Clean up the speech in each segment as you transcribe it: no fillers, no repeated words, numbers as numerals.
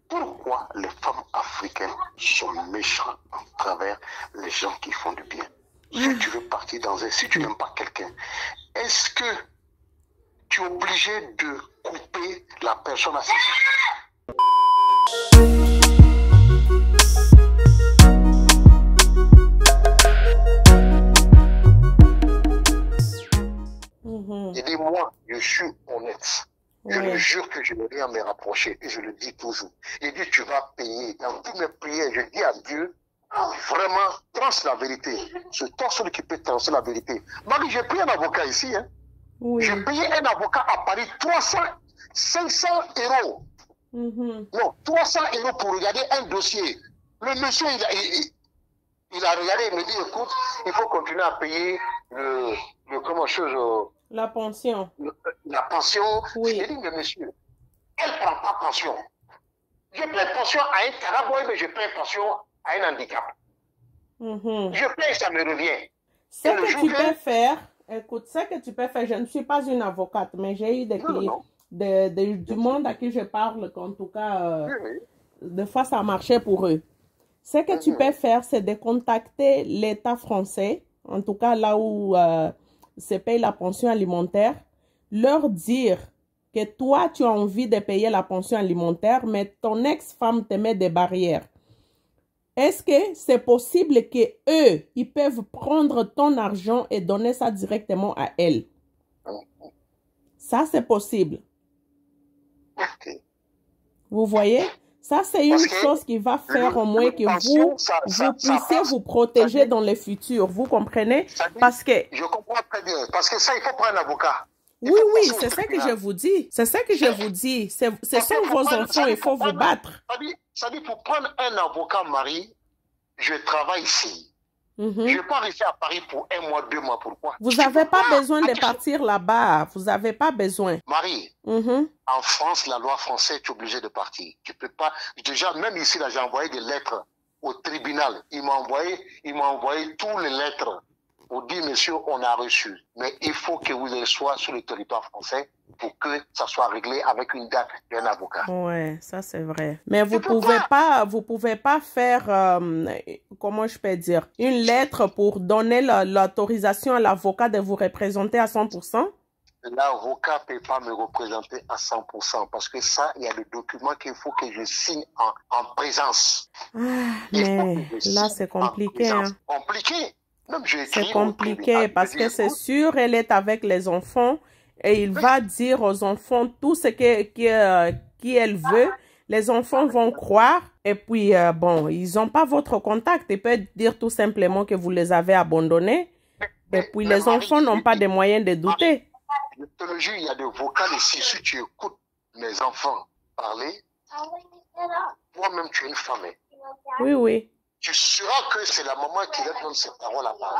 pourquoi les femmes africaines sont méchantes à travers les gens qui font du bien. Si tu veux partir dans un... Si tu n'aimes pas quelqu'un, est-ce que tu es obligé de couper la personne à ses... Il dit, moi, je suis honnête. Je le jure que je n'ai rien à me rapprocher et je le dis toujours. Il dit, tu vas payer. Dans toutes mes prières, je dis à Dieu, vraiment, tranche la vérité. C'est toi celui qui peut trancher la vérité. Marie, j'ai payé un avocat ici. Hein. Oui. J'ai payé un avocat à Paris 500 euros. Non, 300 euros pour regarder un dossier. Le monsieur, il a regardé, il me dit, écoute, il faut continuer à payer comment chose... La pension. La pension. Oui. J'ai dit, mais monsieur, elle ne prend pas pension. Je paie pension à un Caraboy, mais je paie pension à un handicap. Je paie, ça me revient. Ce que tu peux faire, écoute, ce que tu peux faire, je ne suis pas une avocate, mais j'ai eu des clients, du monde à qui je parle, qu'en tout cas, des fois ça marchait pour eux. Ce que tu peux faire, c'est de contacter l'État français, en tout cas là où se paye la pension alimentaire, leur dire que toi, tu as envie de payer la pension alimentaire, mais ton ex-femme te met des barrières. Est-ce que c'est possible que eux, ils peuvent prendre ton argent et donner ça directement à elle? Ça, c'est possible. Vous voyez? Ça, c'est une chose qui va faire au moins que vous puissiez vous protéger dans le futur. Vous comprenez? Parce que... Je comprends très bien. Parce que ça, il faut prendre un avocat. Oui, oui, c'est ça que je vous dis. C'est ça que je vous dis. Ce sont vos enfants, il faut vous battre. Ça dit, pour prendre un avocat, Marie, je travaille ici. Je ne vais pas rester à Paris pour 1 mois, 2 mois. Pourquoi? Vous n'avez pas besoin de partir là-bas. Vous n'avez pas besoin. Marie, en France, la loi française, tu es obligé de partir. Tu peux pas. Déjà, même ici, là, j'ai envoyé des lettres au tribunal. Il m'a envoyé toutes les lettres pour dire, monsieur, on a reçu. Mais il faut que vous soyez sur le territoire français pour que ça soit réglé avec une date d'un avocat. Ouais, ça c'est vrai. Mais vous pouvez pas faire, comment je peux dire, une lettre pour donner l'autorisation à l'avocat de vous représenter à 100%? L'avocat ne peut pas me représenter à 100% parce que ça, il y a des documents qu'il faut que je signe en présence. Mais là, c'est compliqué. Hein. Compliqué. C'est compliqué parce que c'est sûr, elle est avec les enfants et il va dire aux enfants tout ce qu'elle veut. Les enfants vont croire et puis, bon, ils n'ont pas votre contact. Ils peuvent dire tout simplement que vous les avez abandonnés et puis les enfants n'ont pas de moyens de douter. Je te le jure, il y a des vocales ici. Si tu écoutes mes enfants parler, toi-même tu es une femme. Oui, oui. Tu sauras que c'est la maman qui leur donne ces paroles à parler.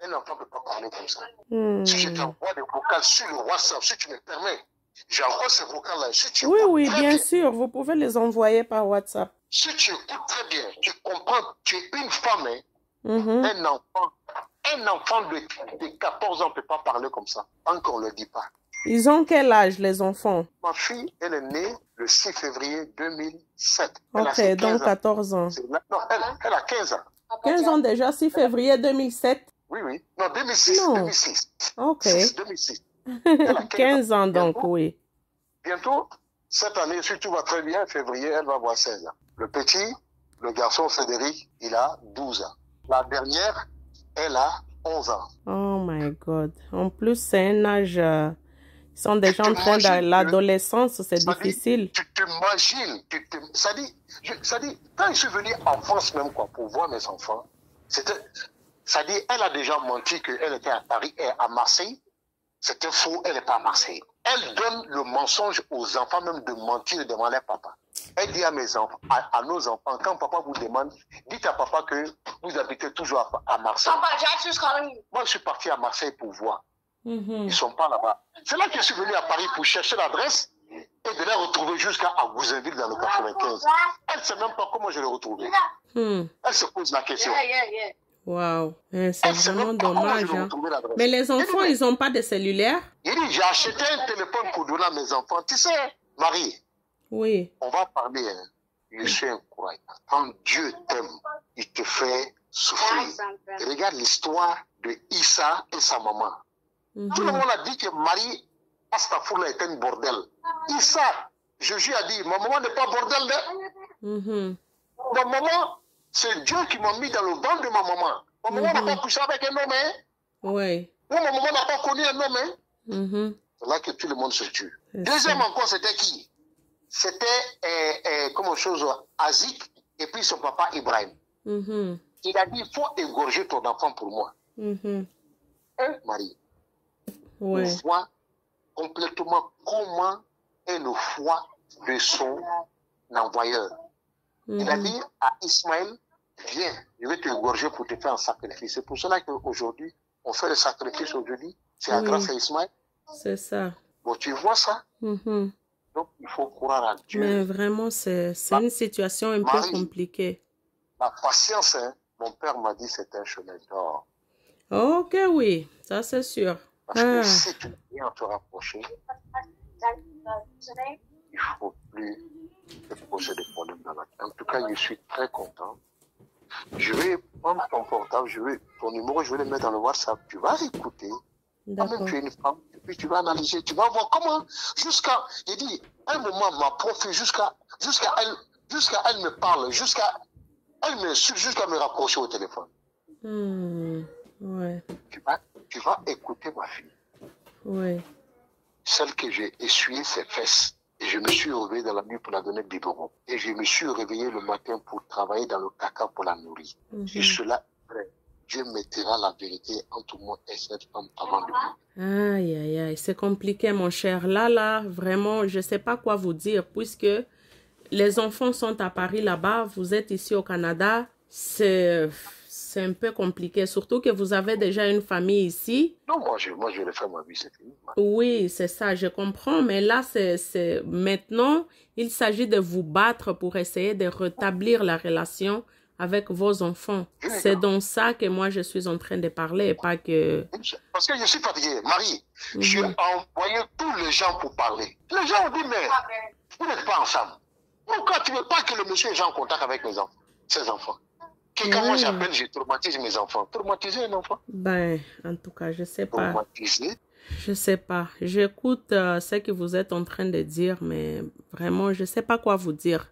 Un enfant ne peut pas parler comme ça. Si je t'envoie des vocales sur le WhatsApp, si tu me permets, j'ai encore ces vocales-là. Si oui, bien sûr, vous pouvez les envoyer par WhatsApp. Si tu écoutes très bien, tu comprends, tu es une femme, un enfant de 14 ans ne peut pas parler comme ça, tant qu'on ne le dit pas. Ils ont quel âge, les enfants? Ma fille, elle est née le 6 février 2007. Ok, donc 14 ans. Non, elle a 15 ans. 15 ans déjà, 6 février 2007? Oui, oui. Non, 2006. Non. 2006. Ok. 2006. 15 ans donc, oui. Bientôt, cette année, si tout va très bien, février, elle va avoir 16 ans. Le petit, le garçon Frédéric, il a 12 ans. La dernière, elle a 11 ans. Oh my God. En plus, c'est un âge... Ils sont déjà en train de l'adolescence, c'est difficile. Tu t'imagines, ça dit, quand je suis venu en France même, quoi, pour voir mes enfants, ça dit, elle a déjà menti qu'elle était à Paris et à Marseille. C'était faux, elle n'est pas à Marseille. Elle donne le mensonge aux enfants, même de mentir devant leur papa. Elle dit à mes enfants, à nos enfants, quand papa vous demande, dites à papa que vous habitez toujours à Marseille. Moi, je suis parti à Marseille pour voir. Ils ne sont pas là-bas. C'est là que je suis venu à Paris pour chercher l'adresse et de les retrouver jusqu'à Gouzanville dans le 95. Elle ne sait même pas comment je l'ai retrouvé. Elle se pose la question. Waouh, c'est vraiment dommage. Hein. Mais les enfants, ils n'ont pas de cellulaire? Il dit, j'ai acheté un téléphone pour donner à mes enfants. Tu sais, Marie, oui. On va parler. Hein. je suis incroyable. Quand Dieu t'aime, il te fait souffrir. Et regarde l'histoire de Issa et sa maman. Tout le monde a dit que Marie, Astafourla, était un bordel. Issa, Jésus a dit, ma maman n'est pas bordel. Ma maman, c'est Dieu qui m'a mis dans le ventre de ma maman. Ma maman n'a pas couché avec un homme. Hein? Oui. Ma maman n'a pas connu un homme. Hein? C'est là que tout le monde se tue. Deuxième encore, c'était qui? C'était, comme chose, Azik et puis son papa Ibrahim. Il a dit, il faut égorger ton enfant pour moi. Hein, Marie? On voit complètement comment est le foie de son envoyeur. Il a dit à Ismaël, viens, je vais te égorger pour te faire un sacrifice. C'est pour cela qu'aujourd'hui, on fait le sacrifice aujourd'hui. C'est grâce à Ismaël. C'est ça. Bon, tu vois ça? Donc, il faut croire à Dieu. Mais vraiment, c'est une situation un peu compliquée. La patience, hein, mon père m'a dit, c'est un chemin d'or. Ok, oui, ça c'est sûr. Parce que si tu viens te rapprocher, il ne faut plus te poser des problèmes dans la vie. En tout cas, je suis très content. Je vais prendre ton portable, ton numéro, je vais le mettre dans le WhatsApp. Tu vas écouter. Quand tu es une femme, et puis tu vas analyser, tu vas voir comment, il dit, un moment, ma prof, jusqu'à elle me parle, jusqu'à me rapprocher au téléphone. Ouais. Tu vas écouter ma fille. Oui. Celle que j'ai essuyé ses fesses. Et je me suis réveillé dans la nuit pour la donner du biberon. Et je me suis réveillé le matin pour travailler dans le caca pour la nourrir. Et cela, Dieu mettra la vérité entre moi et cette femme avant de moi. Aïe, aïe, aïe. C'est compliqué, mon cher. Là, vraiment, je ne sais pas quoi vous dire, puisque les enfants sont à Paris là-bas, vous êtes ici au Canada. C'est un peu compliqué, surtout que vous avez déjà une famille ici. Non, moi je vais faire ma vie, c'est fini. Oui, c'est ça, je comprends, mais là, maintenant, il s'agit de vous battre pour essayer de rétablir la relation avec vos enfants. C'est dans ça que moi, je suis en train de parler, et pas que... Parce que je suis fatigué. Marie, j'ai envoyé tous les gens pour parler. Les gens ont dit, mais vous n'êtes pas ensemble. Pourquoi tu ne veux pas que le monsieur est en contact avec ses enfants? Quand moi j'appelle, je traumatise mes enfants. Traumatiser un enfant? Ben, en tout cas, je sais pas. Traumatiser? Je sais pas. J'écoute ce que vous êtes en train de dire, mais vraiment, je sais pas quoi vous dire.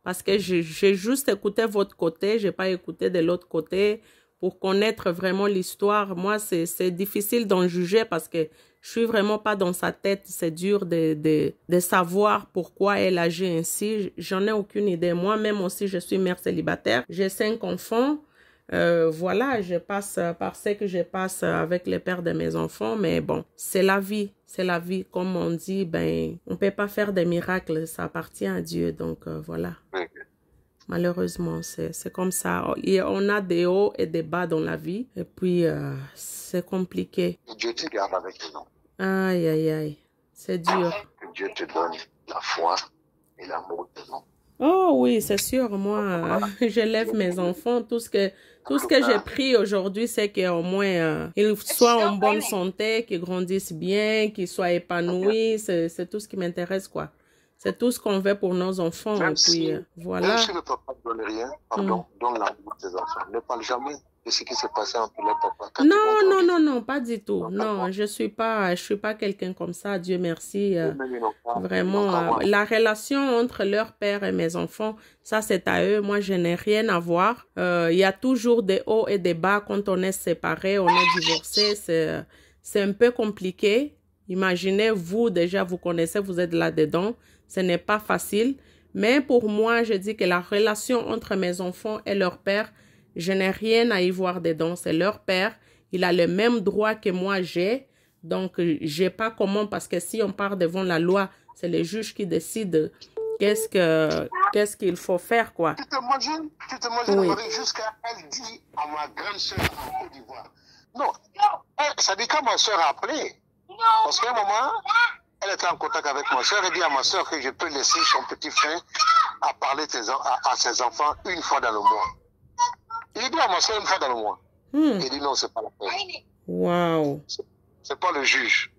Parce que j'ai juste écouté votre côté, j'ai pas écouté de l'autre côté pour connaître vraiment l'histoire. Moi, c'est difficile d'en juger parce que je suis vraiment pas dans sa tête. C'est dur de savoir pourquoi elle agit ainsi. J'en ai aucune idée. Moi-même aussi, je suis mère célibataire. J'ai 5 enfants. Voilà, je passe par ce que je passe avec les pères de mes enfants. Mais bon, c'est la vie. C'est la vie. Comme on dit, ben, on peut pas faire des miracles. Ça appartient à Dieu. Donc, voilà. Malheureusement, c'est comme ça. Et on a des hauts et des bas dans la vie. Et puis, c'est compliqué. Dieu te garde avec nous. Aïe, aïe, aïe. C'est dur. Que Dieu te donne la foi et l'amour de nous. Oh oui, c'est sûr. Moi, j'élève mes enfants. Tout ce que j'ai pris aujourd'hui, c'est qu'au moins, ils soient en bonne santé, qu'ils grandissent bien, qu'ils soient épanouis. C'est tout ce qui m'intéresse, quoi. C'est tout ce qu'on veut pour nos enfants. Même et puis, voilà. Même si le papa ne donne rien, pardon, donne l'amour des enfants. Ne parle jamais de ce qui s'est passé entre les papas. Non, pas du tout. Non, je suis pas quelqu'un comme ça, Dieu merci. Vraiment, la relation entre leur père et mes enfants, ça c'est à eux. Moi, je n'ai rien à voir. Il y a toujours des hauts et des bas quand on est séparés, on est divorcé. C'est un peu compliqué. Imaginez, vous déjà, vous connaissez, vous êtes là-dedans. Ce n'est pas facile. Mais pour moi, je dis que la relation entre mes enfants et leur père, je n'ai rien à y voir dedans. C'est leur père. Il a le même droit que moi j'ai. Donc, je n'ai pas comment, parce que si on part devant la loi, c'est les juges qui décident qu'est-ce qu'il faut faire, quoi. Tu t'imagines, oui. Marie, jusqu'à elle dit à ma grande soeur en Côte d'Ivoire. Non, ça dit quand ma soeur a appelé. Parce qu'à un moment, elle était en contact avec ma soeur. Elle dit à ma soeur que je peux laisser son petit frère à parler à ses enfants une fois dans le mois. Il dit à ma soeur une fois dans le mois. Il dit non, c'est pas la peine. Wow. C'est pas le juge.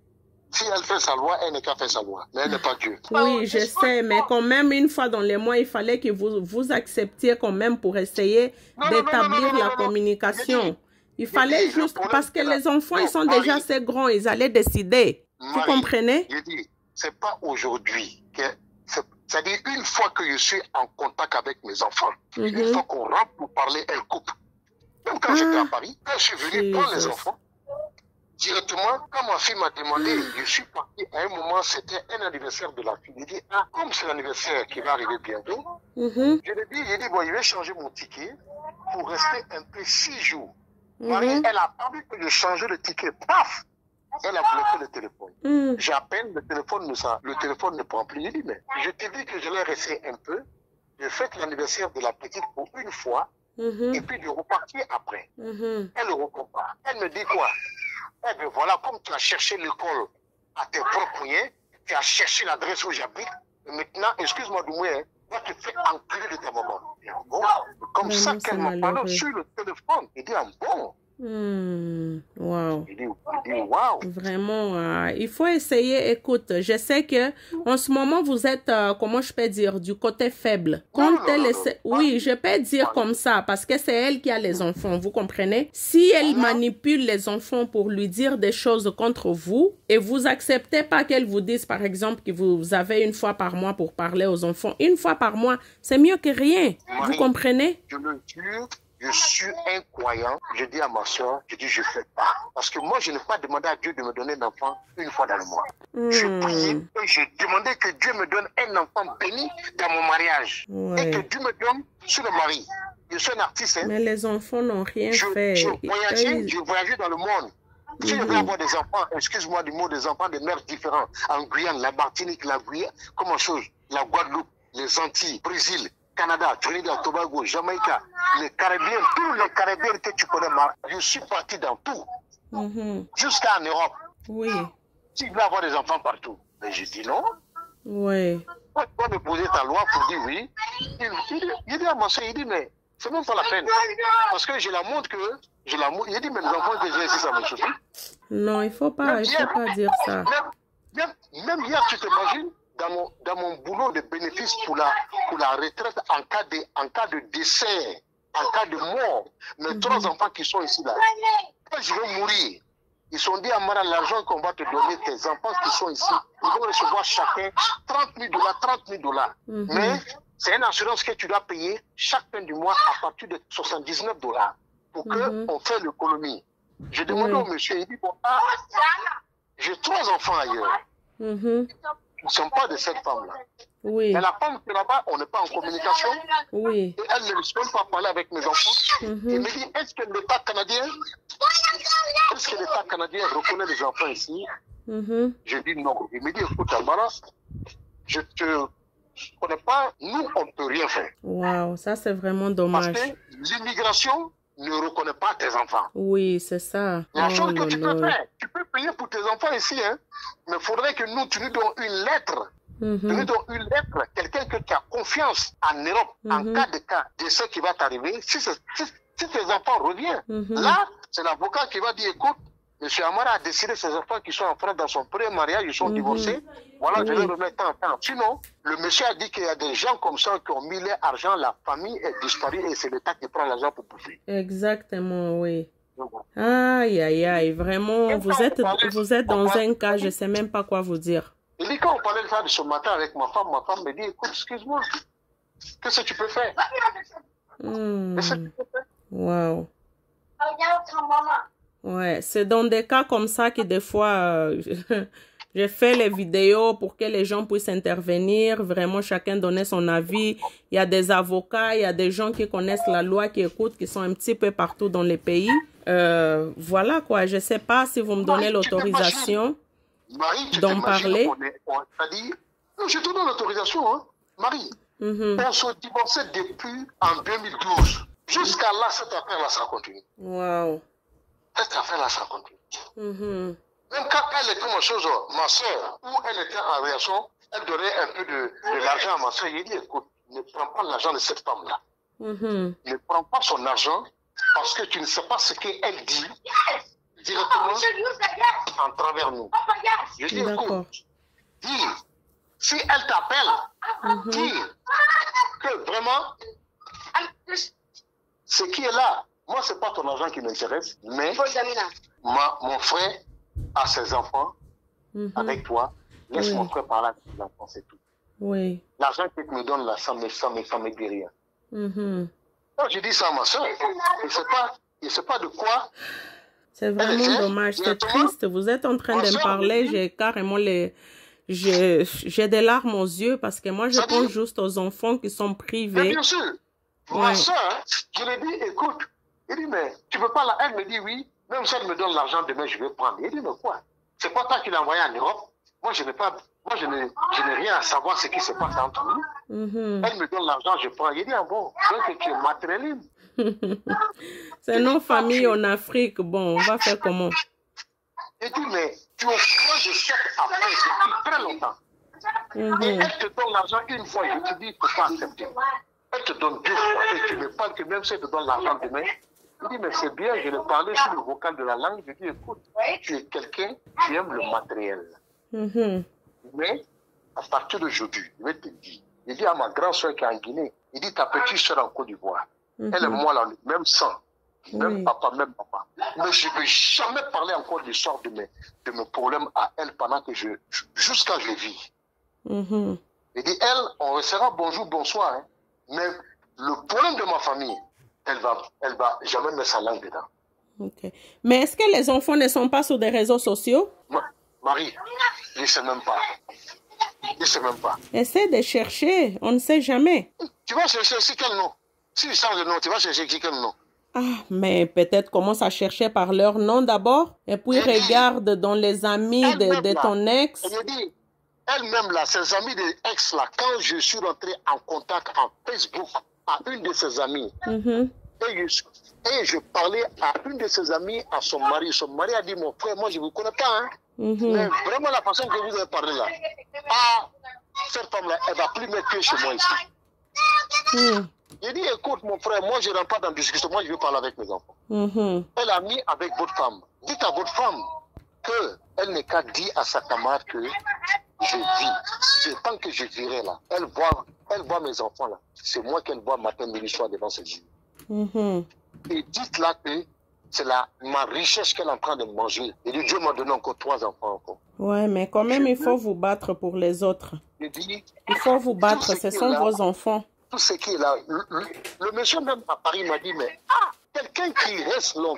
Si elle fait sa loi, elle n'est qu'à faire sa loi. Mais elle n'est pas Dieu. Oui, je sais, mais quand même, une fois dans les mois, il fallait que vous acceptiez quand même pour essayer d'établir la communication. Il fallait juste, parce que les enfants, ils sont déjà assez grands, ils allaient décider. Vous comprenez? Je dis, c'est pas aujourd'hui que... C'est-à-dire, une fois que je suis en contact avec mes enfants, une fois qu'on rentre pour parler, elle coupe. Même quand j'étais à Paris, quand je suis venu prendre les enfants, directement, quand ma fille m'a demandé, je suis parti à un moment, c'était un anniversaire de la fille. Il dit, ah, comme c'est l'anniversaire qui va arriver bientôt, je lui ai dit, bon, je vais changer mon ticket pour rester un peu 6 jours. Marie, elle a attendu que je change le ticket. Paf! Elle a bloqué le téléphone. J'appelle, le téléphone ne prend plus. Il dit, mais je t'ai dit que je l'ai resté un peu. Je fête l'anniversaire de la petite pour une fois, et puis de repartir après. Elle ne repart pas. Elle me dit quoi? Eh bien voilà, comme tu as cherché l'école à tes propres moyens, tu as cherché l'adresse où j'habite, et maintenant, excuse-moi du moins, toi tu fais enculer de ta maman. Bon, comme ça qu'elle m'a parlé sur le téléphone. Il dit, ah bon? Wow. Il dit, wow. Vraiment, il faut essayer. Écoute, je sais que en ce moment vous êtes, comment je peux dire, du côté faible. Quand elle essaie, oui, je peux dire comme ça parce que c'est elle qui a les enfants. Vous comprenez? Si elle manipule les enfants pour lui dire des choses contre vous et vous acceptez pas qu'elle vous dise, par exemple, que vous avez une fois par mois pour parler aux enfants, une fois par mois, c'est mieux que rien. Marie, vous comprenez? Je le jure. Je suis un croyant, je dis à ma soeur, je dis je ne fais pas. Parce que moi, je n'ai pas demandé à Dieu de me donner un enfant une fois dans le mois. Je priais et je demandais que Dieu me donne un enfant béni dans mon mariage. Et que Dieu me donne sur le mari. Je suis un artiste. Hein. Mais les enfants n'ont rien fait. Je voyageais dans le monde. Si je veux avoir des enfants, excuse-moi du mot, des enfants de mères différents, en Guyane, la Martinique, la Guyane, comment chose, la Guadeloupe, les Antilles, Brésil, Canada, Trinidad, Tobago, Jamaïque, les Caraïbiens, tous les Caraïbiens que tu connais, je suis parti dans tout, jusqu'en Europe. Oui. Tu veux avoir des enfants partout. Mais je dis non. Oui. Pourquoi me poser ta loi pour dire oui? Il dit à ma soeur, il dit, mais c'est même pas la peine. Parce que je la montre que, il dit, mais les enfants que j'ai ici, ça me suffit. Non, il faut pas dire ça. Même hier, tu t'imagines, dans mon boulot de bénéfice pour la retraite en cas de décès, en cas de mort, mes 3 enfants qui sont ici là, quand je vais mourir, ils sont dit à Mara, l'argent qu'on va te donner, tes enfants qui sont ici, ils vont recevoir chacun 30 000 dollars. Mais c'est une assurance que tu dois payer chaque fin du mois à partir de 79 dollars pour qu'on fasse l'économie. Je demande au monsieur, il dit, bon, j'ai 3 enfants ailleurs. Ils ne sont pas de cette femme-là. Oui. Mais la femme qui est là-bas, on n'est pas en communication. Oui. Et elle ne laisse même pas parler avec mes enfants. Il me dit, est-ce que l'État canadien reconnaît les enfants ici? Je dis non. Il me dit, écoute, Amara, je ne te connais pas, nous, on ne peut rien faire. Waouh, ça c'est vraiment dommage. Parce que l'immigration ne reconnaît pas tes enfants. Oui, c'est ça. La chose que tu peux faire, tu peux payer pour tes enfants ici, hein, mais il faudrait que tu nous donnes une lettre. Tu nous donnes une lettre, quelqu'un que tu as confiance en Europe, en cas de ce qui va t'arriver, si tes enfants reviennent. Là, c'est l'avocat qui va dire, écoute, M. Amara a décidé ses enfants qui sont en France dans son premier mariage, ils sont divorcés. Voilà, je vais remettre en temps. Sinon, le monsieur a dit qu'il y a des gens comme ça qui ont mis leur argent, la famille est disparue et c'est l'État qui prend l'argent pour bouffer. Exactement, oui. Aïe, aïe, aïe, vraiment, vous êtes dans un cas, je ne sais même pas quoi vous dire. Il dit, quand on parlait de ça de ce matin avec ma femme me dit, écoute, excuse-moi, qu'est-ce que tu peux faire? Qu'est-ce que tu peux faire? Wow. Ouais, c'est dans des cas comme ça que des fois, je fais les vidéos pour que les gens puissent intervenir, vraiment chacun donner son avis. Il y a des avocats, il y a des gens qui connaissent la loi, qui écoutent, qui sont un petit peu partout dans les pays. Voilà quoi, je ne sais pas si vous me donnez l'autorisation d'en parler. Je te donne l'autorisation, hein. Marie. On se divorçait depuis en 2012. Jusqu'à là, cette affaire-là, ça continue. Wow. Cette affaire-là, ça continue. Même quand elle était ma soeur, où elle était en réaction, elle donnait un peu de l'argent à ma soeur. Il dit, écoute, ne prends pas l'argent de cette femme-là. Ne prends pas son argent parce que tu ne sais pas ce qu'elle dit. directement en travers nous. Je dis, écoute, dis, si elle t'appelle, dis que vraiment, ce qui est là, moi, ce n'est pas ton argent qui m'intéresse, mais mon frère a ses enfants avec toi. Laisse mon frère parler avec ses enfants, c'est tout. Oui. L'argent que tu me donnes là, ça me dit rien. Quand je dis ça à ma soeur, je ne sais pas de quoi. C'est vraiment dommage, c'est triste. Vous êtes en train de me parler, j'ai carrément j'ai des larmes aux yeux parce que moi, je pense juste aux enfants qui sont privés. Mais bien sûr. Ma soeur, je lui ai dit, écoute, il dit, mais tu ne peux pas là. Elle me dit, oui, même si elle me donne l'argent demain, je vais prendre. Il dit, mais quoi? C'est pas toi qui l'as envoyé en Europe. Moi, je n'ai rien à savoir ce qui se passe entre nous. Elle me donne l'argent, je prends. Il dit, ah bon, donc tu es matérialiste. C'est nos familles en Afrique. Bon, on va faire comment? Il dit, mais tu es au courant de cette affaire depuis très longtemps. Et elle te donne l'argent une fois, je te dis, il ne faut pas accepter. Elle te donne 2 fois et tu me parles que même si elle te donne l'argent demain, il dit, mais c'est bien, je l'ai parlé sur le vocal de la langue. Je dis, écoute, tu es quelqu'un qui aime le matériel. Mais à partir d'aujourd'hui, je vais te dire, il dit à ma grande soeur qui est en Guinée, il dit, ta petite soeur en Côte d'Ivoire, elle et moi, là, même sang, même papa. Mais je ne vais jamais parler encore de l'histoire de mes problèmes à elle pendant que jusqu'à je vis. Il dit, elle, on restera bonjour, bonsoir, hein. Mais le problème de ma famille, elle va jamais mettre sa langue dedans. Okay. Mais est-ce que les enfants ne sont pas sur des réseaux sociaux? Marie, je ne sais même pas. Je ne sais même pas. Essaie de chercher, on ne sait jamais. Tu vas chercher quel nom? Si tu changes de nom, tu vas chercher quel nom? Ah, mais peut-être commence à chercher par leur nom d'abord. Et puis regarde dans les amis de ton ex. Elle-même, là, ses amis de ex, là, quand je suis rentré en contact en Facebook à une de ses amies, et je parlais à une de ses amies, à son mari. Son mari a dit, mon frère, moi, je ne vous connais pas, hein. Mais vraiment, la façon que vous avez parlé là, cette femme-là, elle ne va plus mettre pied chez moi ici. J'ai dit, écoute, mon frère, moi, je ne rentre pas dans la discussion, moi, je veux parler avec mes enfants. Elle a mis avec votre femme. Dites à votre femme qu'elle n'est qu'à dire à sa camarade que je vis. Tant que je vivrai là, elle voit mes enfants là. C'est moi qu'elle voit matin, midi, soir devant ses yeux. Et dites-là que c'est ma richesse qu'elle est en train de manger. Et Dieu m'a donné encore 3 enfants encore. Ouais, mais quand même, il faut vous battre pour les autres. Il faut vous battre, ce sont vos enfants. Tout ce qui est là, le monsieur même à Paris m'a dit, mais quelqu'un qui reste long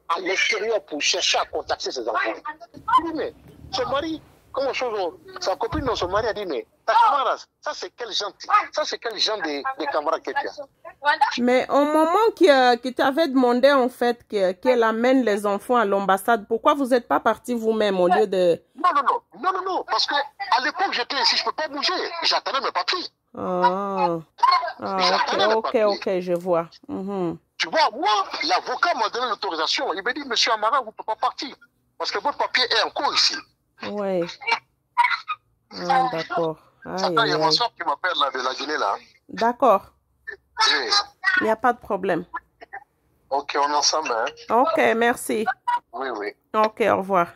à l'extérieur pour chercher à contacter ses enfants. Il dit, mais son mari, comment sa copine, non, son mari a dit, mais ta camarade, ça c'est quel genre de camarade que tu as? Mais au moment qu'il t'avait demandé en fait qu'elle amène les enfants à l'ambassade, pourquoi vous n'êtes pas parti vous-même au lieu de... Non, parce que à l'époque j'étais ici, je ne peux pas bouger, j'attendais mes papiers. Ok, je vois. Tu vois, moi, l'avocat m'a donné l'autorisation. Il m'a dit, monsieur Amara, vous ne pouvez pas partir. Parce que votre papier est encore ici. Oui. D'accord. Il y a ma soeur qui m'appelle de la Guinée, là. D'accord. Oui. Il n'y a pas de problème. Ok, on est ensemble. Hein? Ok, merci. Oui. Ok, au revoir.